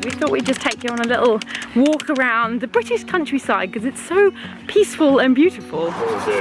we thought we'd just take you on a little walk around the British countryside because it's so peaceful and beautiful.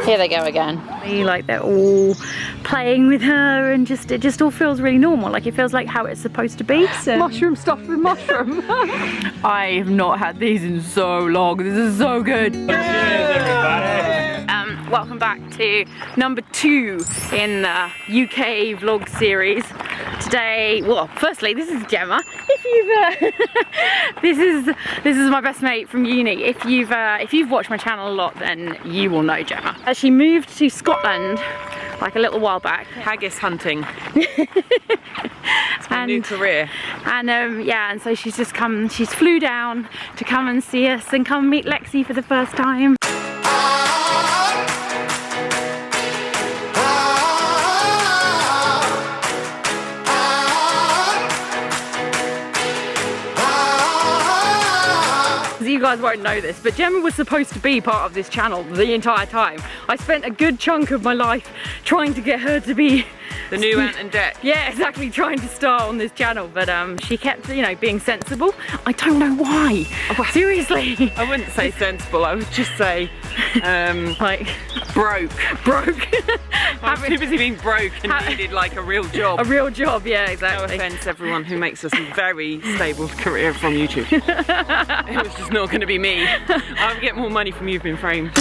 Here they go again. Like they're all playing with her and it just all feels really normal. Like it feels like how it's supposed to be. So. Mushroom stuffed with mushroom. I have not had these in so long. This is so good. Cheers, everybody. Welcome back to number 2 in the UK vlog series. Today, well, firstly, this is Gemma. If you've, this is my best mate from uni. If you've watched my channel a lot, then you will know Gemma. She moved to Scotland like a little while back. Haggis hunting. It's my new career. And yeah, and so she's just come. She's flew down to come and see us and come meet Lexi for the first time. You guys won't know this, but Gemma was supposed to be part of this channel the entire time. I spent a good chunk of my life trying to get her to be the new Ant and Dec. Yeah, exactly, trying to star on this channel, but she kept, you know, being sensible. I don't know why. Seriously. I wouldn't say sensible, I would just say like broke. I was too busy being broke and needed like a real job. A real job, yeah, exactly. No offense everyone who makes us a very stable career from YouTube. It was just not going to be me. I would get more money from you being framed.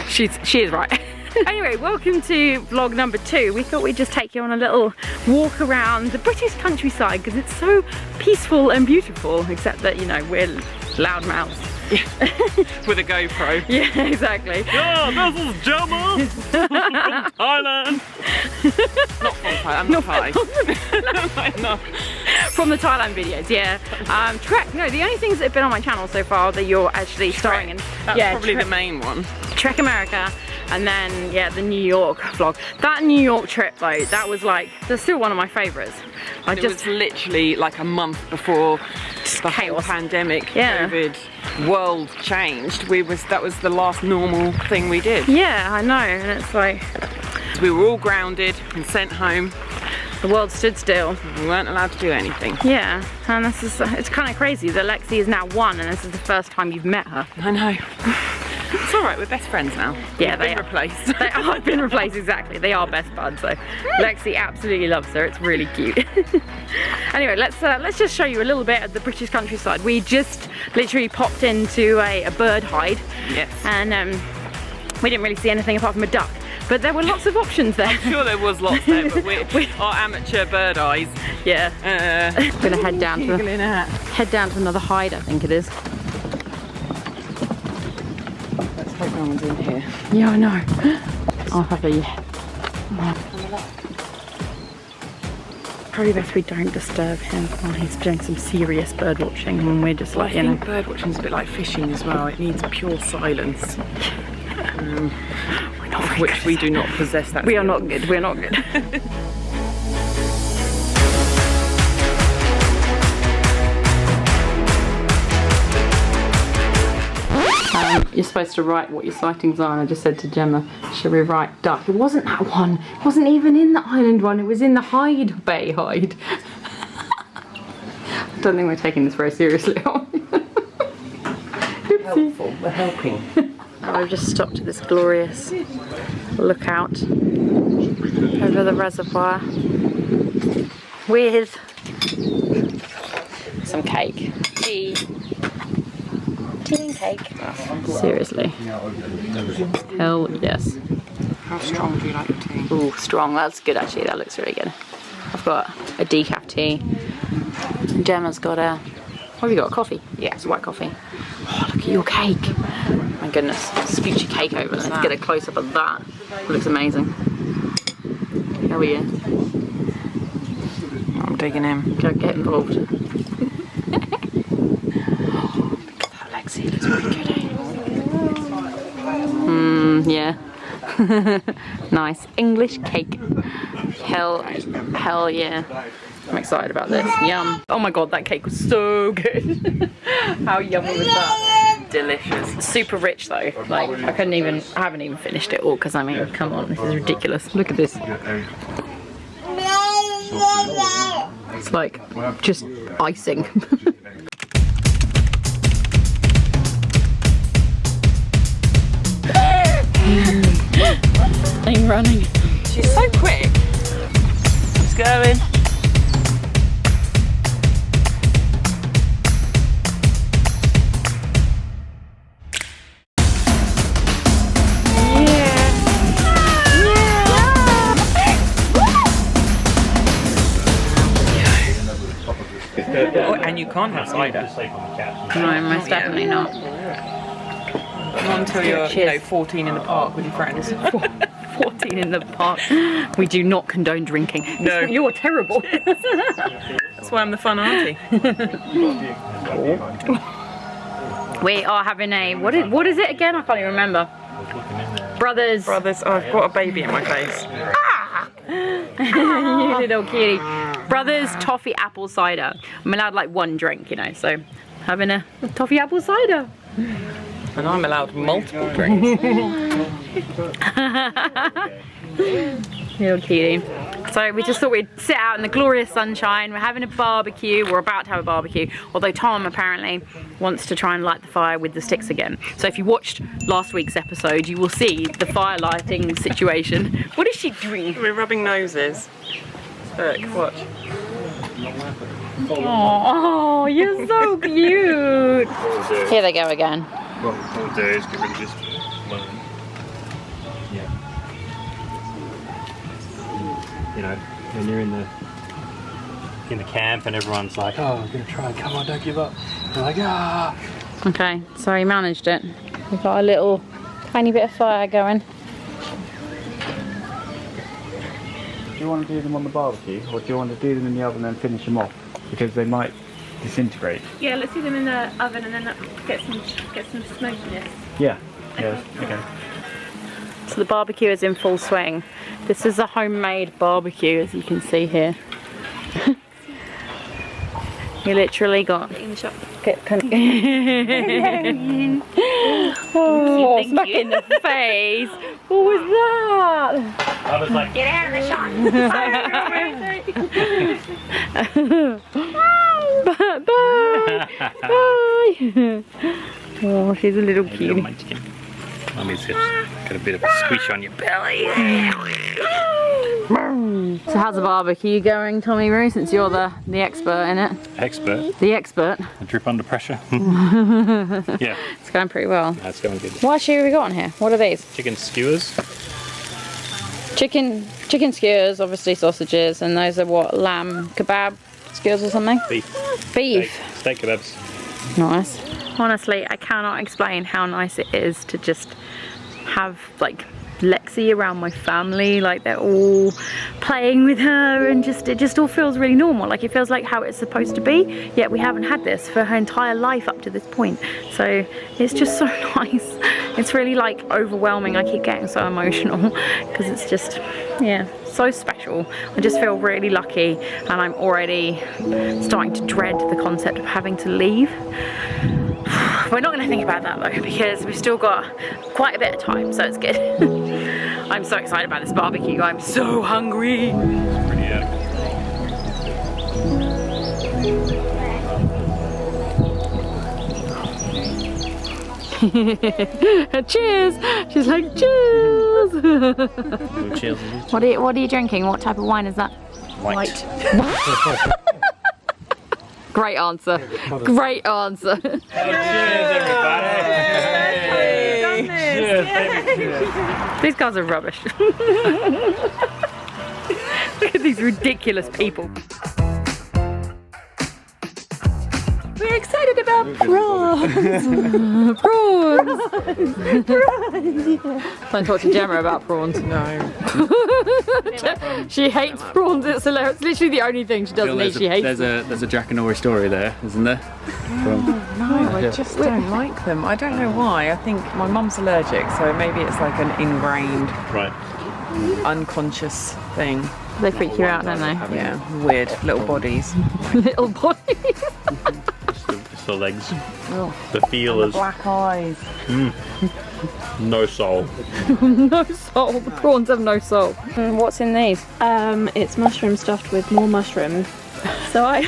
She is right. Anyway, welcome to vlog number 2. We thought we'd just take you on a little walk around the British countryside because it's so peaceful and beautiful, except that, you know, we're loud mouths. Yeah. With a GoPro. Yeah, exactly. Yeah, this is Gemma from Thailand. Not from Thailand, I'm not Thai. No. From the Thailand videos, yeah. Trek, no, the only things that have been on my channel so far that you're actually starring in. That's probably the main one. Trek America, and then, yeah, the New York vlog. That New York trip though, that was like, that's still one of my favourites. It was literally like a month before the whole pandemic, COVID, world changed. That was the last normal thing we did. Yeah, I know, and it's like... We were all grounded and sent home. The world stood still. We weren't allowed to do anything. Yeah, and this is, it's kind of crazy that Lexi is now 1 and this is the first time you've met her. I know. It's alright, we're best friends now. Yeah, they've been replaced. They have been replaced, exactly. They are best buds, so Lexi absolutely loves her. It's really cute. Anyway, let's just show you a little bit of the British countryside. We just literally popped into a bird hide. Yes. And we didn't really see anything apart from a duck. But there were lots of options there. I'm sure there was lots there, but we our amateur bird eyes. Yeah. We're gonna head down to another hide, I think it is. Let's hope no one's in here. Yeah, I know. I'll have a Probably best we don't disturb him while he's doing some serious bird watching and we're just like, you know. Bird watching is a bit like fishing as well. It needs pure silence. Which we do not possess that. We are not good, we're not good. You're supposed to write what your sightings are, and I just said to Gemma, should we write duck? It wasn't that one. It wasn't even in the island one, it was in the Hyde Bay hide. I don't think we're taking this very seriously, are we? Helpful, we're helping. We've just stopped at this glorious lookout over the reservoir with some cake. Tea and cake. Seriously. Hell yes. How strong do you like your tea? Ooh, strong. That's good actually. That looks really good. I've got a decaf tea. Gemma's got a... What have you got? A coffee? Yeah, it's white coffee. Oh, look at your cake. My goodness. Scooch your cake over. Let's get a close up of that. It looks amazing. How are you? I'm digging in. Go get involved. Look at that, Lexi. It looks pretty good, eh? Yeah. Nice. English cake. Hell yeah. I'm excited about this. Yum. Oh my god, that cake was so good. How yummy was that? Delicious. Super rich though. Like, I haven't even finished it all because I mean, come on, this is ridiculous. Look at this. It's like just icing. I'm running. She's so quick. She's going. And you can't have cider. No, most definitely not. Not until you're, you know, 14 in the park with your friends. 14 in the park. We do not condone drinking. No. You're terrible. That's why I'm the fun auntie. We are having a, what is it again? I can't even remember. Brothers. Brothers, oh, I've got a baby in my face. You little cutie. Brothers toffee apple cider. I'm allowed like one drink, you know, so having a toffee apple cider. And I'm allowed multiple drinks. Little cutie. So we just thought we'd sit out in the glorious sunshine. We're having a barbecue. We're about to have a barbecue. Although Tom apparently wants to try and light the fire with the sticks again. So if you watched last week's episode, you will see the fire lighting situation. What is she doing? We're rubbing noses. Look, watch. Oh, you're so cute. Here they go again. What we'll do is get rid of this one. Yeah. You know, when you're in the camp and everyone's like, oh, I'm gonna try, come on, don't give up. You're like, ah. Okay, so he managed it. We've got a little tiny bit of fire going. Do you want to do them on the barbecue, or do you want to do them in the oven and finish them off? Because they might disintegrate. Yeah, let's do them in the oven and then get some smokiness. Yeah. Yeah. Okay. So the barbecue is in full swing. This is a homemade barbecue, as you can see here. You literally got in the shop. Oh, smack in the face. What was that? I was like, Get out of the shop! Bye. Bye. Oh, she's a little cutie. Mummy's got a bit of a squish on your belly. So how's the barbecue going, Tommy Roo, since you're the expert in it? Expert. The expert. A drip under pressure. Yeah. It's going pretty well. That's going good. What actually have we got on here? What are these? Chicken skewers. Chicken skewers, obviously sausages, and those are what, lamb kebab skewers or something? Beef. Beef. Steak kebabs. Nice. Honestly, I cannot explain how nice it is to just have like Lexi around my family, like they're all playing with her, and it just all feels really normal. Like it feels like how it's supposed to be, yet we haven't had this for her entire life up to this point. So it's just so nice. It's really like overwhelming. I keep getting so emotional because it's just, yeah, so special. I just feel really lucky, and I'm already starting to dread the concept of having to leave. We're not going to think about that though, because we've still got quite a bit of time, so it's good. I'm so excited about this barbecue. I'm so hungry. It's pretty Cheers! She's like, cheers! Cheers. What are you drinking? What type of wine is that? White. Great answer. Great answer. Cheers, everybody. Cheers, baby. These guys are rubbish. Look at these ridiculous people. We're excited about prawns. Prawns. Don't talk to Gemma about prawns. No. She hates prawns. It's hilarious. It's literally the only thing she doesn't eat. She hates. There's a Jack and Nori story there, isn't there? No, I just don't like them. I don't know why. I think my mum's allergic, so maybe it's like an ingrained, Right. unconscious thing. They freak you out, don't they? Yeah, weird little bodies. Little bodies. Just the legs. Oh. The feelers. Black eyes. No soul. No soul. The prawns have no soul. What's in these? It's mushroom stuffed with more mushroom, So I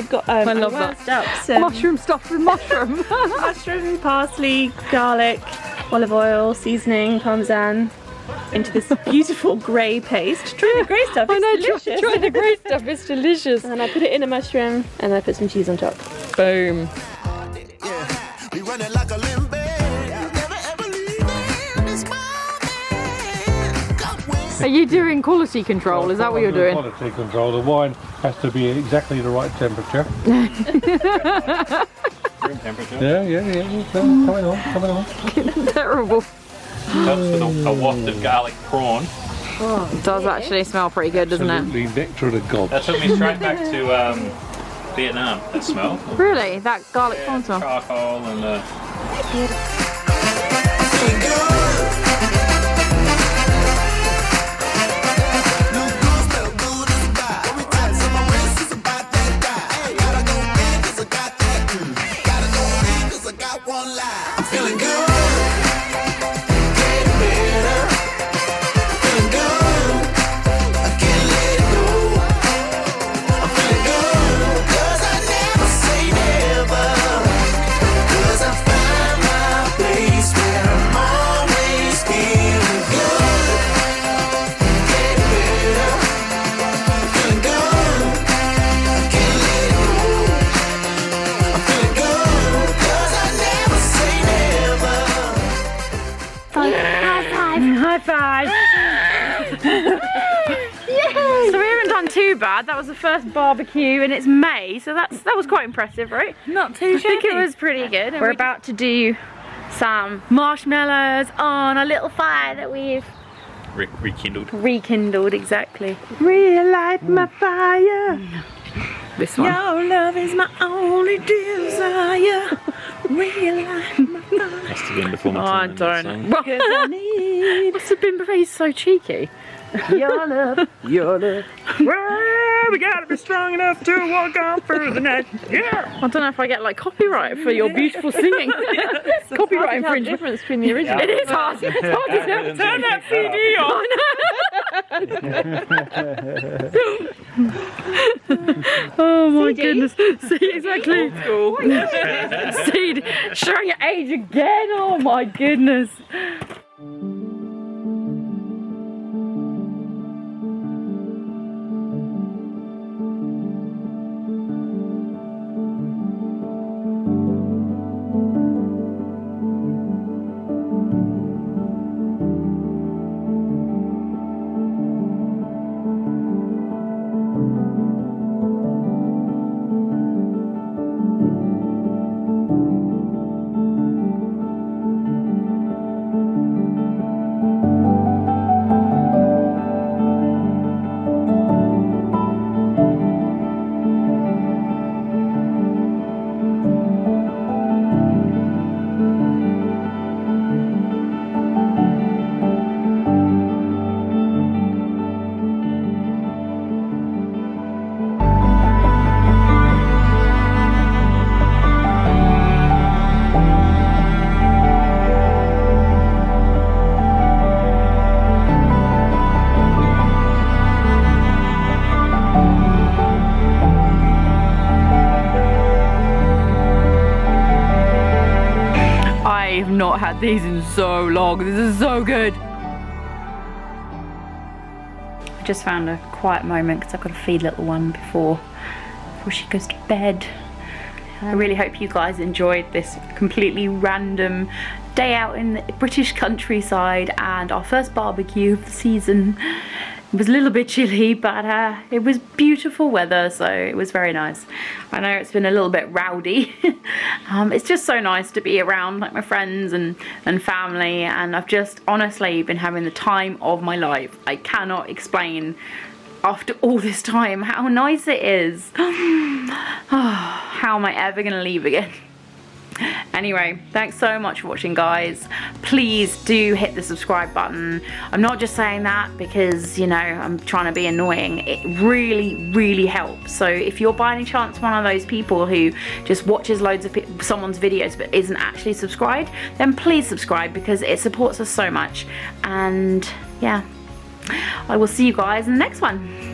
got I love whisked that. up some Mushroom stuffed with mushroom. mushroom, parsley, garlic, olive oil, seasoning, parmesan into this beautiful grey paste. Try the grey stuff, it's delicious. Try the grey stuff, it's delicious. And then I put it in a mushroom and I put some cheese on top. Boom. We run it like a limb bed. Never ever leave this moment. Are you doing quality control? Is that what you're doing? Quality control. The wine has to be exactly the right temperature. Room temperature. Yeah. Coming on. Terrible. Helps with a waft of garlic prawn. It does actually smell pretty good, doesn't it? Absolutely nectar of the gods. That took me straight back to Vietnam. That smell. Really? That garlic prawn smell? Charcoal and I'm feeling good. High five! So we haven't done too bad. That was the first barbecue and it's May, so that was quite impressive, right? Not too I think it was pretty good. We're about to do some marshmallows on a little fire that we've rekindled, exactly. Relight my fire. This one. Your love is my only desire. Relight my fire. must have been before Oh, my I time. don't. Cause I need Must have been, he's so cheeky. your love. Well, we gotta be strong enough to walk on through the night. Yeah. I don't know if I get like copyright for your beautiful singing. Copyright infringement. Difference between the original. It is hard. It's hard to tell. Turn that CD on. Oh my goodness. See, exactly. Seed showing your age again. Oh my goodness. I've not had these in so long. This is so good. I just found a quiet moment because I've got to feed little one before she goes to bed. I really hope you guys enjoyed this completely random day out in the British countryside and our first barbecue of the season. It was a little bit chilly, but it was beautiful weather, so it was very nice. I know it's been a little bit rowdy. It's just so nice to be around like my friends and family, and I've just honestly been having the time of my life. I cannot explain after all this time how nice it is. How am I ever gonna leave again? Anyway, thanks so much for watching, guys. Please do hit the subscribe button. I'm not just saying that because, you know, I'm trying to be annoying. It really, really helps. So if you're by any chance one of those people who just watches loads of someone's videos but isn't actually subscribed, then please subscribe because it supports us so much. And yeah, I will see you guys in the next one.